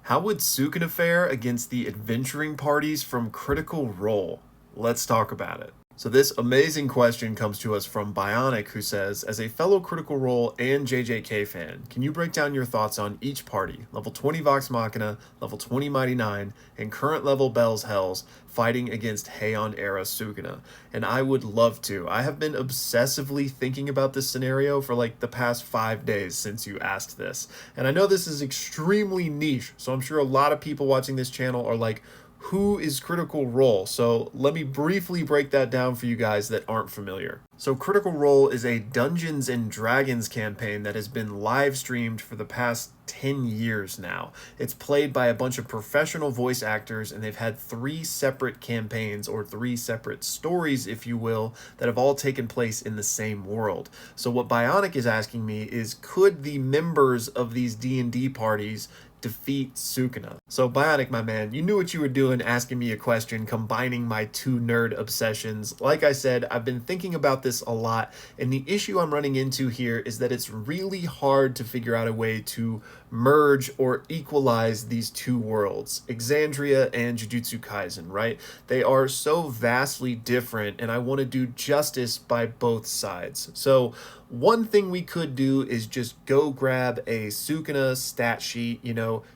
How would Sukuna fare against the adventuring parties from Critical Role? Let's talk about it. So this amazing question comes to us from Bionic, who says, as a fellow Critical Role and JJK fan, can you break down your thoughts on each party, level 20 Vox Machina, level 20 Mighty Nein, and current level Bell's Hells, fighting against Heian era Sukuna? And I would love to. I have been obsessively thinking about this scenario for like the past 5 days since you asked this. And I know this is extremely niche, so I'm sure a lot of people watching this channel are like, who is Critical Role? So let me briefly break that down for you guys that aren't familiar. So Critical Role is a Dungeons and Dragons campaign that has been live streamed for the past 10 years now. It's played by a bunch of professional voice actors, and they've had 3 separate campaigns, or 3 separate stories, if you will, that have all taken place in the same world. So what Bionic is asking me is, could the members of these D&D parties defeat Sukuna? So Bionic, my man, you knew what you were doing asking me a question, combining my 2 nerd obsessions. Like I said, I've been thinking about this a lot, and the issue I'm running into here is that it's really hard to figure out a way to merge or equalize these 2 worlds, Exandria and Jujutsu Kaisen, right? They are so vastly different, and I want to do justice by both sides. So one thing we could do is just go grab a Sukuna stat sheet,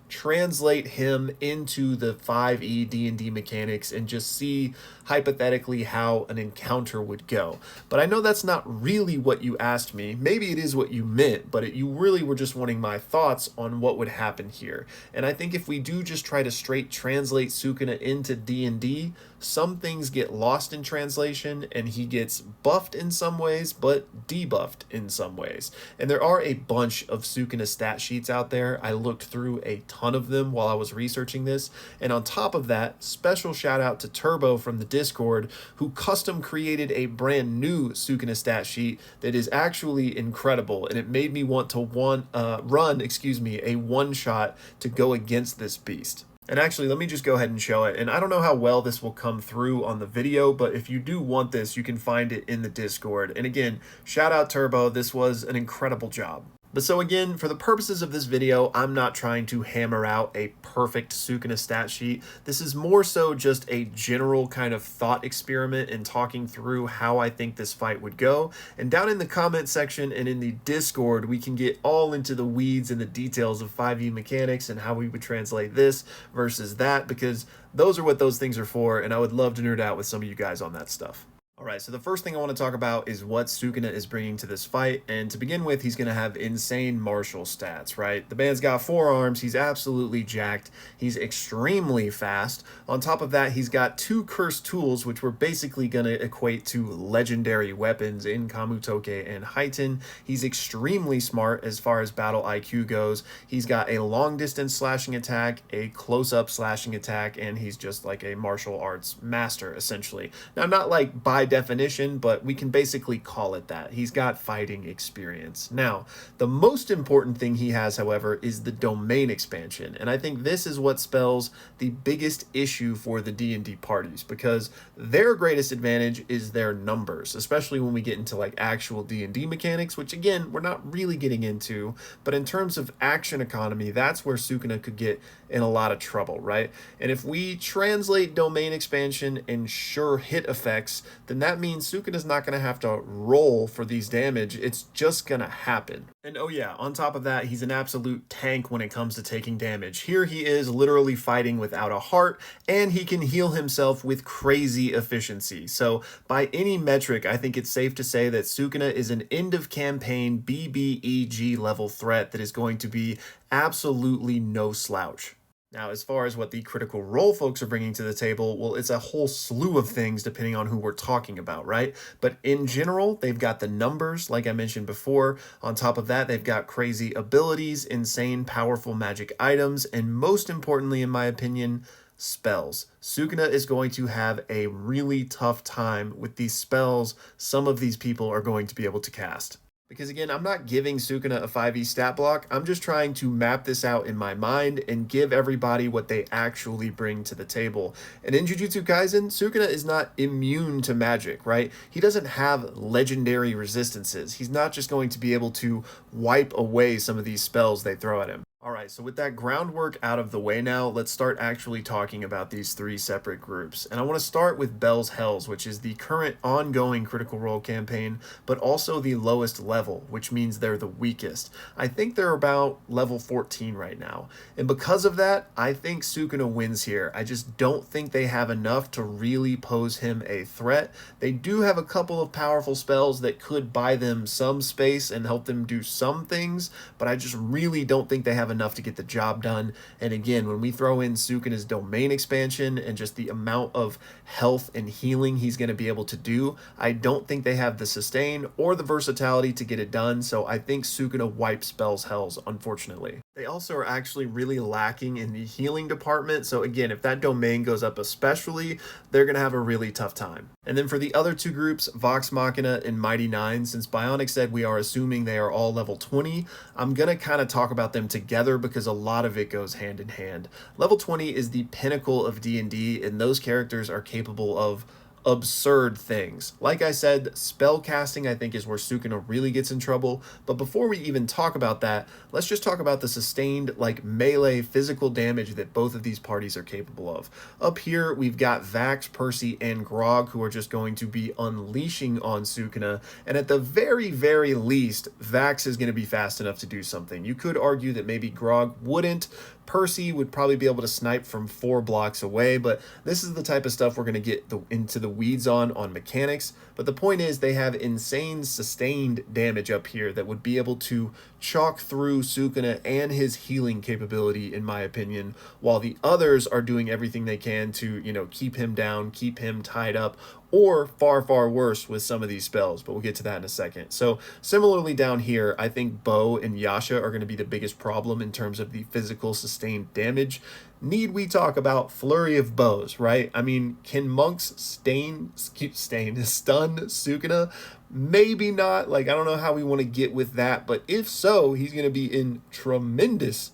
translate him into the 5e D&D mechanics and just see hypothetically how an encounter would go. But I know that's not really what you asked me. Maybe it is what you meant, but you really were just wanting my thoughts on what would happen here. And I think if we do just try to straight translate Sukuna into D&D, some things get lost in translation, and he gets buffed in some ways, but debuffed in some ways. And there are a bunch of Sukuna stat sheets out there. I looked through a ton of them while I was researching this. And on top of that, special shout out to Turbo from the Discord, who custom created a brand new Sukuna stat sheet that is actually incredible. And it made me want to run a one-shot to go against this beast. And actually, let me just go ahead and show it. And I don't know how well this will come through on the video, but if you do want this, you can find it in the Discord. And again, shout out Turbo. This was an incredible job. But so again, for the purposes of this video, I'm not trying to hammer out a perfect Sukuna stat sheet. This is more so just a general kind of thought experiment and talking through how I think this fight would go. And down in the comment section and in the Discord, we can get all into the weeds and the details of 5e mechanics and how we would translate this versus that, because those are what those things are for, and I would love to nerd out with some of you guys on that stuff. Alright, so the first thing I want to talk about is what Sukuna is bringing to this fight, and to begin with, he's going to have insane martial stats, right? The man's got 4 arms, he's absolutely jacked, he's extremely fast. On top of that, he's got 2 cursed tools, which we're basically going to equate to legendary weapons in Kamutoke and Haiten. He's extremely smart as far as battle IQ goes. He's got a long distance slashing attack, a close-up slashing attack, and he's just like a martial arts master, essentially. Now, not like by definition, but we can basically call it that. He's got fighting experience. Now, the most important thing he has, however, is the domain expansion, and I think this is what spells the biggest issue for the D&D parties, because their greatest advantage is their numbers, especially when we get into like actual D&D mechanics, which again, we're not really getting into, but in terms of action economy, that's where Sukuna could get in a lot of trouble, right? And if we translate domain expansion and sure hit effects, then that means Sukuna's not going to have to roll for these damage. It's just going to happen. And oh yeah, on top of that, he's an absolute tank when it comes to taking damage. Here he is literally fighting without a heart, and he can heal himself with crazy efficiency. So by any metric, I think it's safe to say that Sukuna is an end of campaign BBEG level threat that is going to be absolutely no slouch. Now, as far as what the Critical Role folks are bringing to the table, well, it's a whole slew of things depending on who we're talking about, right? But in general, they've got the numbers, like I mentioned before. On top of that, they've got crazy abilities, insane, powerful magic items, and most importantly, in my opinion, spells. Sukuna is going to have a really tough time with these spells some of these people are going to be able to cast. Because again, I'm not giving Sukuna a 5e stat block, I'm just trying to map this out in my mind and give everybody what they actually bring to the table. And in Jujutsu Kaisen, Sukuna is not immune to magic, right? He doesn't have legendary resistances. He's not just going to be able to wipe away some of these spells they throw at him. All right, so with that groundwork out of the way now, let's start actually talking about these three separate groups. And I want to start with Bell's Hells, which is the current ongoing Critical Role campaign, but also the lowest level, which means they're the weakest. I think they're about level 14 right now. And because of that, I think Sukuna wins here. I just don't think they have enough to really pose him a threat. They do have a couple of powerful spells that could buy them some space and help them do some things, but I just really don't think they have enough to get the job done. And again, when we throw in Sukuna's domain expansion and just the amount of health and healing he's going to be able to do, I don't think they have the sustain or the versatility to get it done. So I think Sukuna wipes Bell's Hells, unfortunately. They also are actually really lacking in the healing department. So again, if that domain goes up especially, they're going to have a really tough time. And then for the other two groups, Vox Machina and Mighty Nein, since Bionic said we are assuming they are all level 20, I'm going to kind of talk about them together because a lot of it goes hand in hand. Level 20 is the pinnacle of D&D, and those characters are capable of absurd things. Like I said, spell casting I think is where Sukuna really gets in trouble, but before we even talk about that, let's just talk about the sustained like melee physical damage that both of these parties are capable of. Up here we've got Vax, Percy, and Grog who are just going to be unleashing on Sukuna, and at the very least, Vax is going to be fast enough to do something. You could argue that maybe Grog wouldn't. Percy would probably be able to snipe from 4 blocks away, but this is the type of stuff we're going to get into the weeds on mechanics. But the point is they have insane sustained damage up here that would be able to chalk through Sukuna and his healing capability, in my opinion, while the others are doing everything they can to, keep him down, keep him tied up, or far worse with some of these spells, but we'll get to that in a second. So similarly down here, I think Bo and Yasha are going to be the biggest problem in terms of the physical sustained damage. Need we talk about Flurry of Bows, right? I mean, can monks stun Sukuna? Maybe not. Like, I don't know how we want to get with that, but if so, he's going to be in tremendous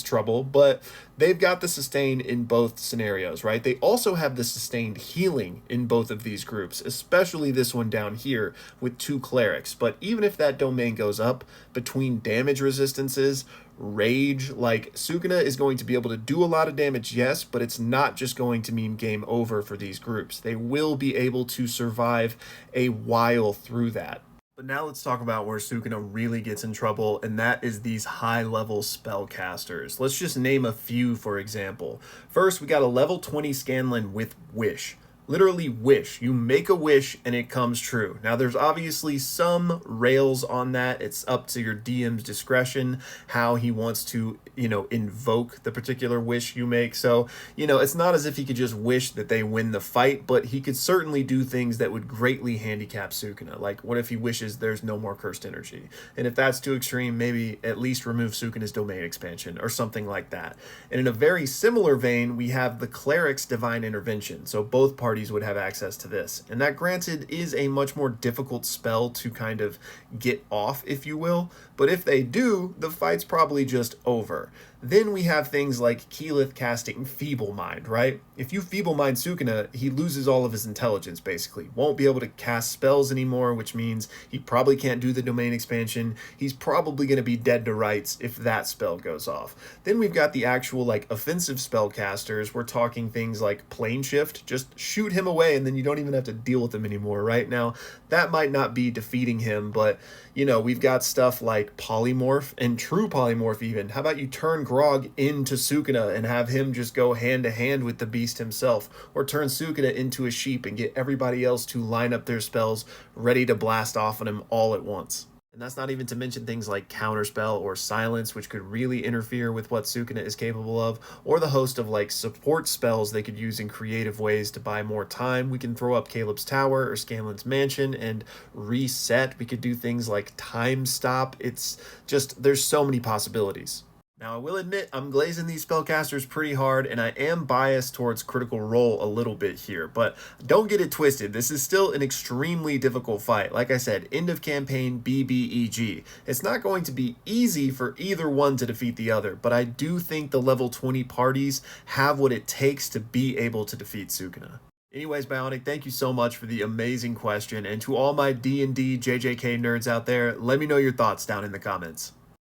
trouble, but they've got the sustain in both scenarios, right? They also have the sustained healing in both of these groups, especially this one down here with 2 clerics. But even if that domain goes up between damage resistances, rage, like Sukuna is going to be able to do a lot of damage, yes, but it's not just going to mean game over for these groups. They will be able to survive a while through that. But now let's talk about where Sukuna really gets in trouble, and that is these high-level spellcasters. Let's just name a few, for example. First, we got a level 20 Scanlan with Wish. Literally wish. You make a wish and it comes true. Now there's obviously some rails on that. It's up to your DM's discretion how he wants to, invoke the particular wish you make. So, it's not as if he could just wish that they win the fight, but he could certainly do things that would greatly handicap Sukuna. Like what if he wishes there's no more cursed energy? And if that's too extreme, maybe at least remove Sukuna's domain expansion or something like that. And in a very similar vein, we have the Cleric's Divine Intervention. So both parties would have access to this. And that granted is a much more difficult spell to kind of get off, if you will. But if they do, the fight's probably just over. Then we have things like Keyleth casting Feeble Mind, right? If you Feeble Mind Sukuna, he loses all of his intelligence, basically. Won't be able to cast spells anymore, which means he probably can't do the domain expansion. He's probably going to be dead to rights if that spell goes off. Then we've got the actual, offensive spellcasters. We're talking things like Plane Shift. Just shoot him away, and then you don't even have to deal with him anymore, right? Now, that might not be defeating him, but, we've got stuff like Polymorph and True Polymorph even. How about you turn Grog into Sukuna and have him just go hand to hand with the beast himself, or turn Sukuna into a sheep and get everybody else to line up their spells ready to blast off on him all at once. And that's not even to mention things like Counterspell or Silence, which could really interfere with what Sukuna is capable of, or the host of support spells they could use in creative ways to buy more time. We can throw up Caleb's Tower or Scanlan's Mansion and reset. We could do things like Time Stop. It's just, there's so many possibilities. Now, I will admit I'm glazing these spellcasters pretty hard, and I am biased towards Critical Role a little bit here, but don't get it twisted. This is still an extremely difficult fight. Like I said, end of campaign BBEG. It's not going to be easy for either one to defeat the other, but I do think the level 20 parties have what it takes to be able to defeat Sukuna. Anyways, Bionic, thank you so much for the amazing question, and to all my D&D JJK nerds out there, let me know your thoughts down in the comments.